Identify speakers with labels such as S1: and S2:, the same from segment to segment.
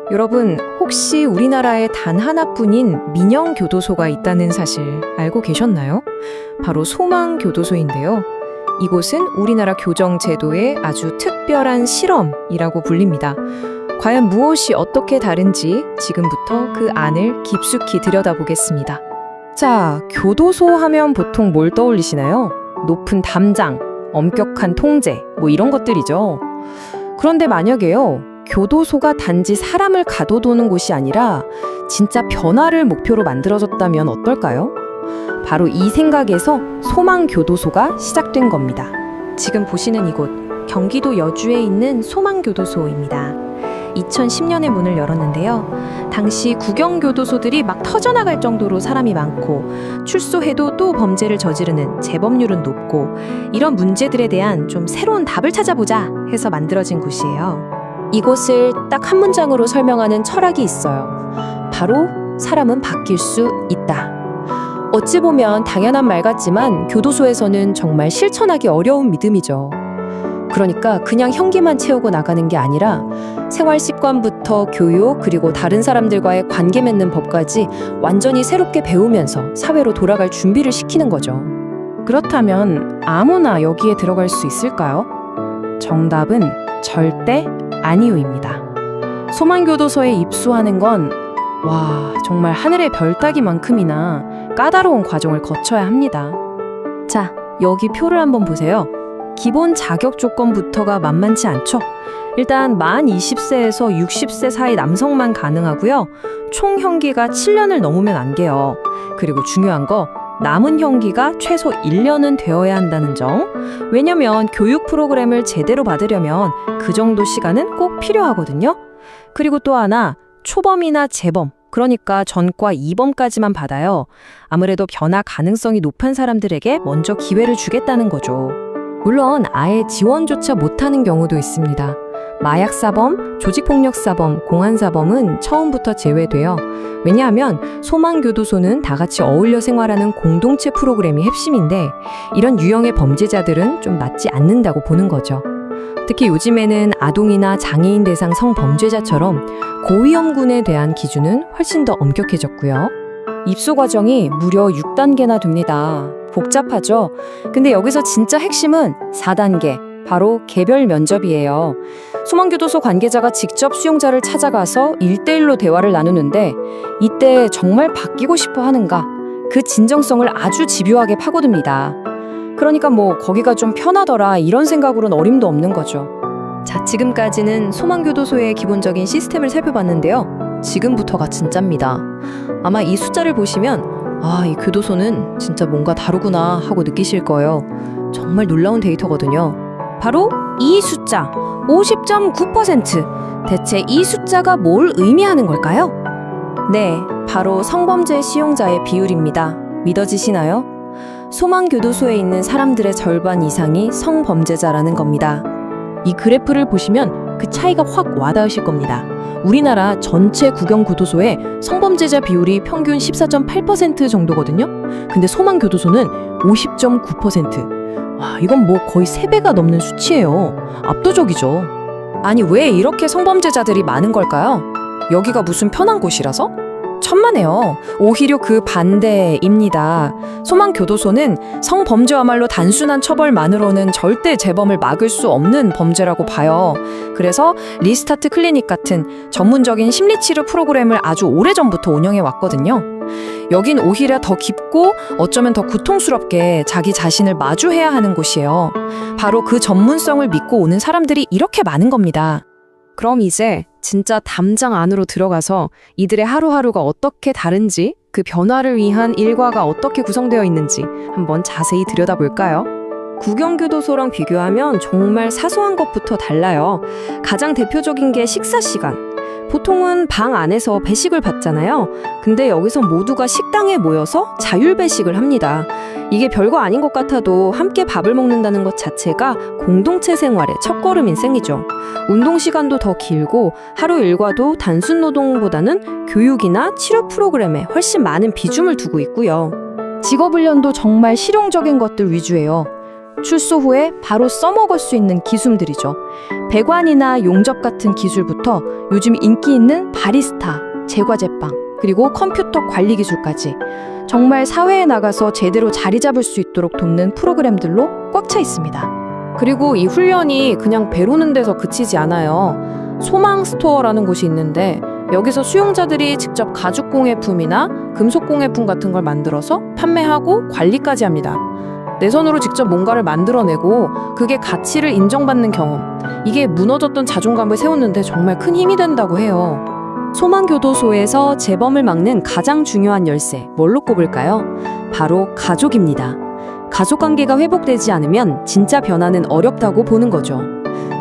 S1: 여러분, 혹시 우리나라에 단 하나뿐인 민영교도소가 있다는 사실 알고 계셨나요? 바로 소망교도소인데요. 이곳은 우리나라 교정제도의 아주 특별한 실험이라고 불립니다. 과연 무엇이 어떻게 다른지 지금부터 그 안을 깊숙이 들여다보겠습니다. 자, 교도소 하면 보통 뭘 떠올리시나요? 높은 담장, 엄격한 통제, 이런 것들이죠. 그런데 만약에요, 교도소가 단지 사람을 가둬두는 곳이 아니라 진짜 변화를 목표로 만들어졌다면 어떨까요? 바로 이 생각에서 소망교도소가 시작된 겁니다. 지금 보시는 이곳, 경기도 여주에 있는 소망교도소입니다. 2010년에 문을 열었는데요. 당시 구경교도소들이 막 터져나갈 정도로 사람이 많고 출소해도 또 범죄를 저지르는 재범률은 높고 이런 문제들에 대한 좀 새로운 답을 찾아보자 해서 만들어진 곳이에요. 이곳을 딱 한 문장으로 설명하는 철학이 있어요. 바로 사람은 바뀔 수 있다. 어찌 보면 당연한 말 같지만 교도소에서는 정말 실천하기 어려운 믿음이죠. 그러니까 그냥 형기만 채우고 나가는 게 아니라 생활 습관부터 교육 그리고 다른 사람들과의 관계 맺는 법까지 완전히 새롭게 배우면서 사회로 돌아갈 준비를 시키는 거죠. 그렇다면 아무나 여기에 들어갈 수 있을까요? 정답은 절대 아니오입니다. 소망교도소에 입소하는 건 정말 하늘의 별 따기만큼이나 까다로운 과정을 거쳐야 합니다. 자, 여기 표를 한번 보세요. 기본 자격 조건부터가 만만치 않죠? 일단 만 20세에서 60세 사이 남성만 가능하고요. 총 형기가 7년을 넘으면 안 돼요. 그리고 중요한 거, 남은 형기가 최소 1년은 되어야 한다는 점. 왜냐면 교육 프로그램을 제대로 받으려면 그 정도 시간은 꼭 필요하거든요. 그리고 또 하나, 초범이나 재범, 그러니까 전과 2범까지만 받아요. 아무래도 변화 가능성이 높은 사람들에게 먼저 기회를 주겠다는 거죠. 물론 아예 지원조차 못하는 경우도 있습니다. 마약사범, 조직폭력사범, 공안사범은 처음부터 제외돼요. 왜냐하면 소망교도소는 다 같이 어울려 생활하는 공동체 프로그램이 핵심인데 이런 유형의 범죄자들은 좀 맞지 않는다고 보는 거죠. 특히 요즘에는 아동이나 장애인 대상 성범죄자처럼 고위험군에 대한 기준은 훨씬 더 엄격해졌고요. 입소 과정이 무려 6단계나 됩니다. 복잡하죠? 근데 여기서 진짜 핵심은 4단계, 바로 개별 면접이에요. 소망교도소 관계자가 직접 수용자를 찾아가서 1대1로 대화를 나누는데 이때 정말 바뀌고 싶어 하는가? 그 진정성을 아주 집요하게 파고듭니다. 그러니까 거기가 좀 편하더라 이런 생각으로는 어림도 없는 거죠. 자, 지금까지는 소망교도소의 기본적인 시스템을 살펴봤는데요. 지금부터가 진짜입니다. 아마 이 숫자를 보시면 이 교도소는 진짜 뭔가 다르구나 하고 느끼실 거예요. 정말 놀라운 데이터거든요. 바로 이 숫자, 50.9%. 대체 이 숫자가 뭘 의미하는 걸까요? 네, 바로 성범죄 시용자의 비율입니다. 믿어지시나요? 소망교도소에 있는 사람들의 절반 이상이 성범죄자라는 겁니다. 이 그래프를 보시면 그 차이가 확 와닿으실 겁니다. 우리나라 전체 구경교도소의 성범죄자 비율이 평균 14.8% 정도거든요. 근데 소망교도소는 50.9%. 이건 거의 3배가 넘는 수치예요. 압도적이죠. 아니, 왜 이렇게 성범죄자들이 많은 걸까요? 여기가 무슨 편한 곳이라서? 천만에요. 오히려 그 반대입니다. 소망교도소는 성범죄와말로 단순한 처벌만으로는 절대 재범을 막을 수 없는 범죄라고 봐요. 그래서 리스타트 클리닉 같은 전문적인 심리치료 프로그램을 아주 오래전부터 운영해 왔거든요. 여긴 오히려 더 깊고 어쩌면 더 고통스럽게 자기 자신을 마주해야 하는 곳이에요. 바로 그 전문성을 믿고 오는 사람들이 이렇게 많은 겁니다. 그럼 이제 진짜 담장 안으로 들어가서 이들의 하루하루가 어떻게 다른지, 그 변화를 위한 일과가 어떻게 구성되어 있는지 한번 자세히 들여다볼까요? 구경교도소랑 비교하면 정말 사소한 것부터 달라요. 가장 대표적인 게 식사 시간. 보통은 방 안에서 배식을 받잖아요. 근데 여기서 모두가 식당에 모여서 자율배식을 합니다. 이게 별거 아닌 것 같아도 함께 밥을 먹는다는 것 자체가 공동체 생활의 첫걸음인 셈이죠. 운동 시간도 더 길고 하루 일과도 단순 노동보다는 교육이나 치료 프로그램에 훨씬 많은 비중을 두고 있고요. 직업훈련도 정말 실용적인 것들 위주예요. 출소 후에 바로 써먹을 수 있는 기술들이죠. 배관이나 용접 같은 기술부터 요즘 인기 있는 바리스타, 제과제빵, 그리고 컴퓨터 관리 기술까지 정말 사회에 나가서 제대로 자리 잡을 수 있도록 돕는 프로그램들로 꽉 차 있습니다.
S2: 그리고 이 훈련이 그냥 배우는 데서 그치지 않아요. 소망 스토어라는 곳이 있는데 여기서 수용자들이 직접 가죽 공예품이나 금속 공예품 같은 걸 만들어서 판매하고 관리까지 합니다. 내 손으로 직접 뭔가를 만들어내고 그게 가치를 인정받는 경험. 이게 무너졌던 자존감을 세우는데 정말 큰 힘이 된다고 해요.
S1: 소망교도소에서 재범을 막는 가장 중요한 열쇠, 뭘로 꼽을까요? 바로 가족입니다. 가족관계가 회복되지 않으면 진짜 변화는 어렵다고 보는 거죠.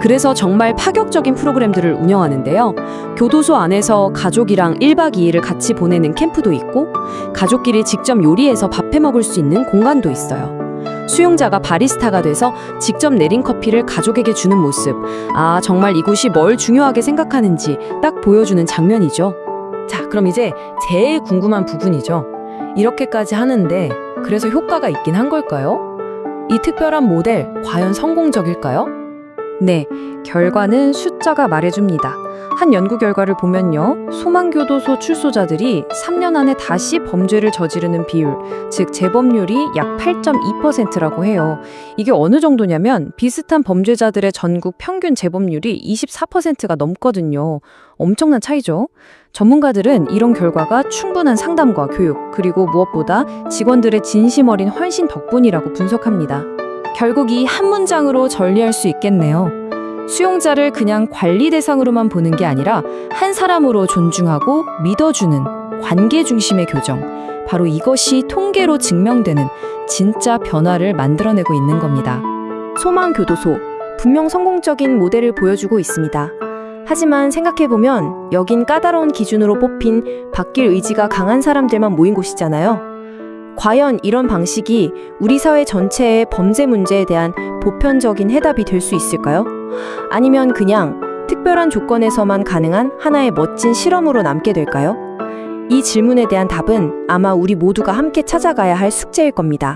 S1: 그래서 정말 파격적인 프로그램들을 운영하는데요. 교도소 안에서 가족이랑 1박 2일을 같이 보내는 캠프도 있고, 가족끼리 직접 요리해서 밥해 먹을 수 있는 공간도 있어요. 수용자가 바리스타가 돼서 직접 내린 커피를 가족에게 주는 모습. 아, 정말 이곳이 뭘 중요하게 생각하는지 딱 보여주는 장면이죠.
S2: 자, 그럼 이제 제일 궁금한 부분이죠. 이렇게까지 하는데 그래서 효과가 있긴 한 걸까요? 이 특별한 모델 과연 성공적일까요?
S1: 네, 결과는 숫자가 말해줍니다. 한 연구 결과를 보면요, 소망교도소 출소자들이 3년 안에 다시 범죄를 저지르는 비율, 즉 재범률이 약 8.2%라고 해요. 이게 어느 정도냐면 비슷한 범죄자들의 전국 평균 재범률이 24%가 넘거든요. 엄청난 차이죠. 전문가들은 이런 결과가 충분한 상담과 교육, 그리고 무엇보다 직원들의 진심 어린 헌신 덕분이라고 분석합니다. 결국 이 한 문장으로 정리할 수 있겠네요. 수용자를 그냥 관리 대상으로만 보는 게 아니라 한 사람으로 존중하고 믿어주는 관계 중심의 교정. 바로 이것이 통계로 증명되는 진짜 변화를 만들어내고 있는 겁니다. 소망교도소, 분명 성공적인 모델을 보여주고 있습니다. 하지만 생각해보면 여긴 까다로운 기준으로 뽑힌 바뀔 의지가 강한 사람들만 모인 곳이잖아요. 과연 이런 방식이 우리 사회 전체의 범죄 문제에 대한 보편적인 해답이 될 수 있을까요? 아니면 그냥 특별한 조건에서만 가능한 하나의 멋진 실험으로 남게 될까요? 이 질문에 대한 답은 아마 우리 모두가 함께 찾아가야 할 숙제일 겁니다.